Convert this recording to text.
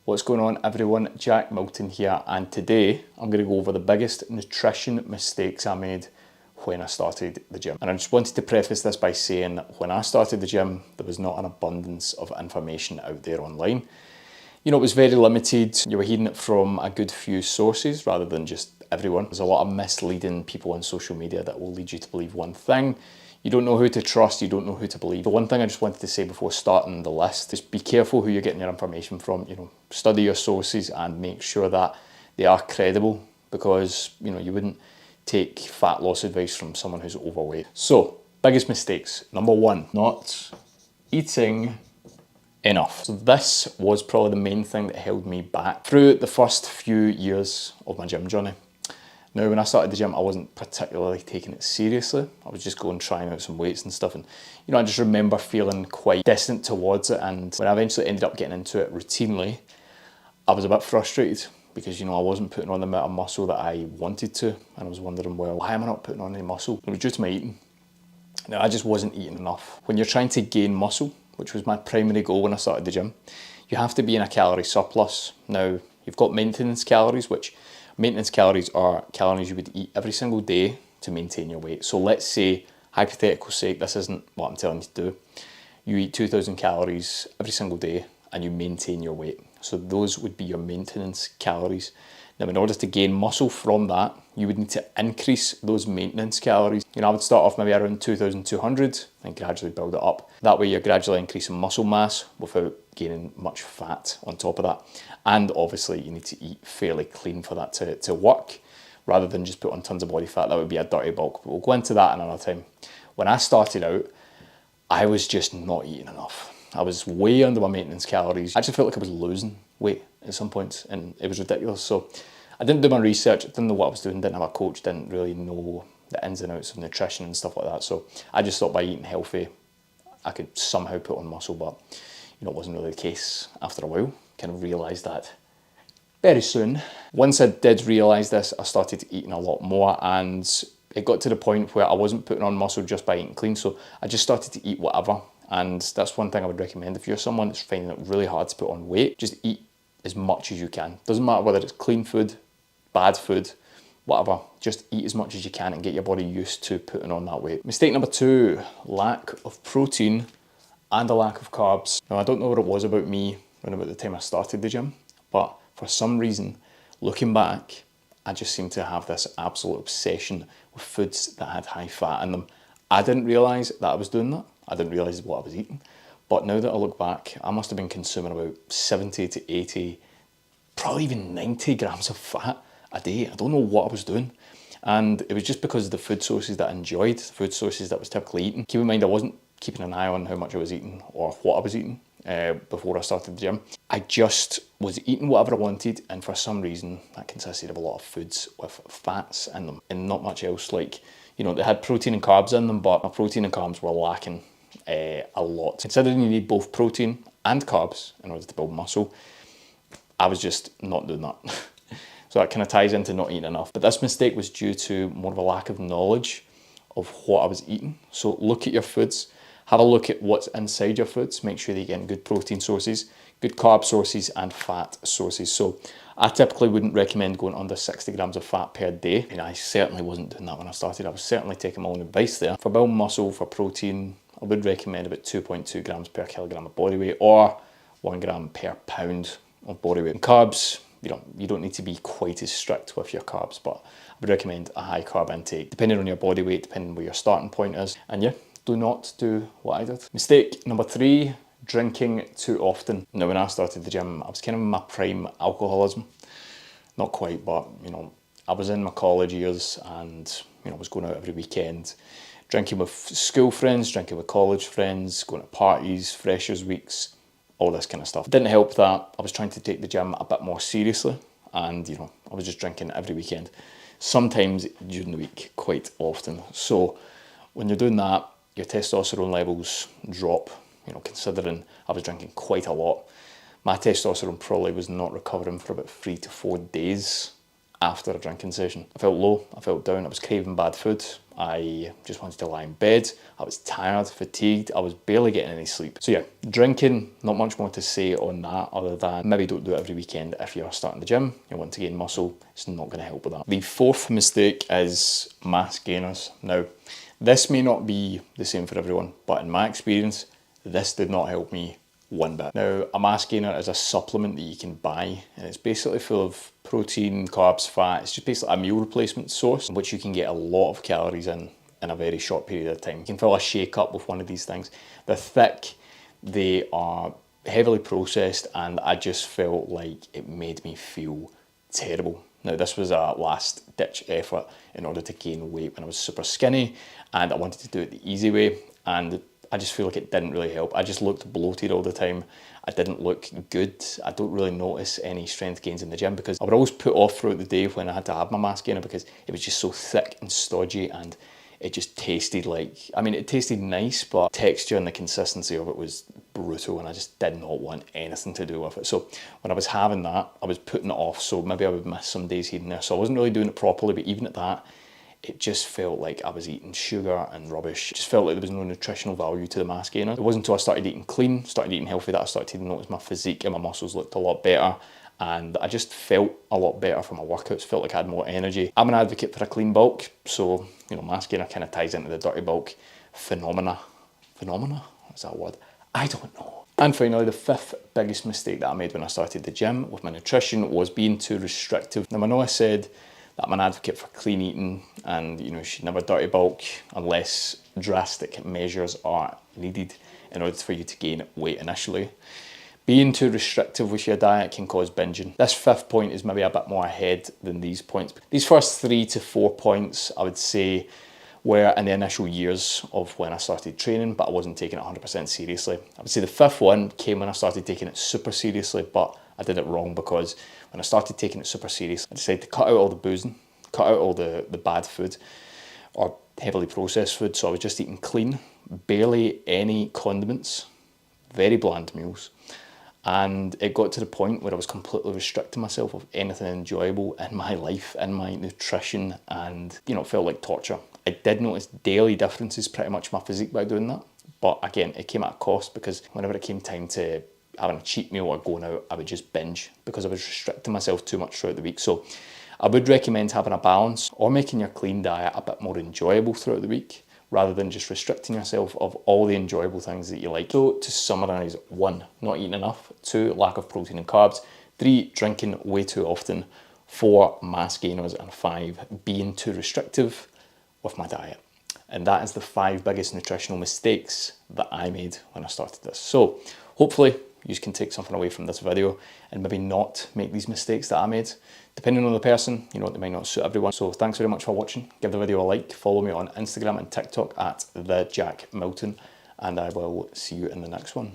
What's going on everyone, Jack Milton here, and today I'm going to go over the biggest nutrition mistakes I made when I started the gym. And I just wanted to preface this by saying that when I started the gym, there was not an abundance of information out there online. You know, it was very limited. You were hearing it from a good few sources rather than just everyone. There's a lot of misleading people on social media that will lead you to believe one thing. You don't know who to trust, you don't know who to believe. The one thing I just wanted to say before starting the list is be careful who you're getting your information from. You know, study your sources and make sure that they are credible, because, you know, you wouldn't take fat loss advice from someone who's overweight. So, biggest mistakes. Number one, not eating enough. So this was probably the main thing that held me back through the first few years of my gym journey. Now, when I started the gym, I wasn't particularly taking it seriously. I was just going trying out some weights and stuff. And, you know, I just remember feeling quite distant towards it. And when I eventually ended up getting into it routinely, I was a bit frustrated because, you know, I wasn't putting on the amount of muscle that I wanted to. And I was wondering, well, why am I not putting on any muscle? It was due to my eating. Now, I just wasn't eating enough. When you're trying to gain muscle, which was my primary goal when I started the gym, you have to be in a calorie surplus. Now, you've got maintenance calories, which maintenance calories are calories you would eat every single day to maintain your weight. So let's say, hypothetical sake, this isn't what I'm telling you to do. You eat 2,000 calories every single day and you maintain your weight. So those would be your maintenance calories. Now, in order to gain muscle from that, you would need to increase those maintenance calories. You know, I would start off maybe around 2,200 and gradually build it up. That way you're gradually increasing muscle mass without gaining much fat on top of that. And obviously you need to eat fairly clean for that to work, rather than just put on tons of body fat. That would be a dirty bulk, but we'll go into that another time. When I started out, I was just not eating enough. I was way under my maintenance calories. I actually felt like I was losing weight at some points, and it was ridiculous. So I didn't do my research, didn't know what I was doing, didn't have a coach, didn't really know the ins and outs of nutrition and stuff like that. So I just thought by eating healthy, I could somehow put on muscle, but you know, it wasn't really the case after a while. Kind of realised that very soon. Once I did realise this, I started eating a lot more, and it got to the point where I wasn't putting on muscle just by eating clean. So I just started to eat whatever. And that's one thing I would recommend. If you're someone that's finding it really hard to put on weight, just eat as much as you can. Doesn't matter whether it's clean food, bad food, whatever. Just eat as much as you can and get your body used to putting on that weight. Mistake number two, lack of protein and a lack of carbs. Now, I don't know what it was about me around about the time I started the gym, but for some reason, looking back, I just seem to have this absolute obsession with foods that had high fat in them. I didn't realise that I was doing that. I didn't realise what I was eating. But now that I look back, I must have been consuming about 70 to 80, probably even 90 grams of fat a day. I don't know what I was doing. And it was just because of the food sources that I enjoyed, the food sources that I was typically eating. Keep in mind, I wasn't keeping an eye on how much I was eating or what I was eating before I started the gym. I just was eating whatever I wanted, and for some reason that consisted of a lot of foods with fats in them and not much else. Like, you know, they had protein and carbs in them, but my protein and carbs were lacking a lot. Considering you need both protein and carbs in order to build muscle, I was just not doing that. So that kind of ties into not eating enough. But this mistake was due to more of a lack of knowledge of what I was eating. So look at your foods, have a look at what's inside your foods, make sure that you're getting good protein sources, good carb sources and fat sources. So I typically wouldn't recommend going under 60 grams of fat per day. And I certainly wasn't doing that when I started. I was certainly taking my own advice there. For building muscle, for protein, I would recommend about 2.2 grams per kilogram of body weight, or 1 gram per pound of body weight. And carbs, you don't need to be quite as strict with your carbs, but I would recommend a high carb intake, depending on your body weight, depending on where your starting point is. And yeah, do not do what I did. Mistake number three, drinking too often. Now, when I started the gym, I was kind of in my prime alcoholism. Not quite, but, you know, I was in my college years and, you know, I was going out every weekend, drinking with school friends, drinking with college friends, going to parties, freshers weeks, all this kind of stuff. It didn't help that I was trying to take the gym a bit more seriously, and, you know, I was just drinking every weekend, sometimes during the week, quite often. So when you're doing that, your testosterone levels drop. You know, considering I was drinking quite a lot, my testosterone probably was not recovering for about 3 to 4 days after a drinking session. I felt low, I felt down, I was craving bad food, I just wanted to lie in bed. I was tired, fatigued. I was barely getting any sleep. So yeah, drinking, not much more to say on that other than maybe don't do it every weekend if you're starting the gym, you want to gain muscle. It's not going to help with that. The fourth mistake is mass gainers. Now, this may not be the same for everyone, but in my experience, this did not help me one bit. Now, a mass gainer is a supplement that you can buy, and it's basically full of protein, carbs, fat. It's just basically a meal replacement source, in which you can get a lot of calories in a very short period of time. You can fill a shake up with one of these things. They're thick, they are heavily processed, and I just felt like it made me feel terrible. Now, this was a last ditch effort in order to gain weight when I was super skinny, and I wanted to do it the easy way, and I just feel like it didn't really help. I just looked bloated all the time. I didn't look good. I don't really notice any strength gains in the gym because I would always put off throughout the day when I had to have my mass gainer because it was just so thick and stodgy, and it just tasted like, I mean, it tasted nice, but texture and the consistency of it was brutal, and I just did not want anything to do with it. So when I was having that, I was putting it off, so maybe I would miss some days here and there. So I wasn't really doing it properly, but even at that, it just felt like I was eating sugar and rubbish. It just felt like there was no nutritional value to the mass gainer. It wasn't until I started eating clean, started eating healthy, that I started to notice my physique and my muscles looked a lot better, and I just felt a lot better from my workouts, felt like I had more energy. I'm an advocate for a clean bulk, so, you know, mass gainer kind of ties into the dirty bulk phenomena. Phenomena? What's that word? I don't know. And finally, the fifth biggest mistake that I made when I started the gym with my nutrition was being too restrictive. Now, I know I said that I'm an advocate for clean eating, and you know, you should never dirty bulk unless drastic measures are needed in order for you to gain weight initially. Being too restrictive with your diet can cause binging. This fifth point is maybe a bit more ahead than these points. These first 3 to 4 points, I would say, were in the initial years of when I started training, but I wasn't taking it 100% seriously. I would say the fifth one came when I started taking it super seriously, but I did it wrong because when I started taking it super serious, I decided to cut out all the boozing, cut out all the bad food or heavily processed food. So I was just eating clean, barely any condiments, very bland meals. And it got to the point where I was completely restricting myself of anything enjoyable in my life, in my nutrition, and you know, it felt like torture. I did notice daily differences pretty much in my physique by doing that. But again, it came at a cost because whenever it came time to having a cheat meal or going out, I would just binge because I was restricting myself too much throughout the week. So I would recommend having a balance or making your clean diet a bit more enjoyable throughout the week rather than just restricting yourself of all the enjoyable things that you like. So to summarise, 1, not eating enough, 2, lack of protein and carbs, 3, drinking way too often, 4, mass gainers, and 5, being too restrictive with my diet. And that is the 5 biggest nutritional mistakes that I made when I started this. So hopefully you can take something away from this video and maybe not make these mistakes that I made. Depending on the person, you know, they might not suit everyone. So thanks very much for watching. Give the video a like, follow me on Instagram and TikTok at the Jack Milton, and I will see you in the next one.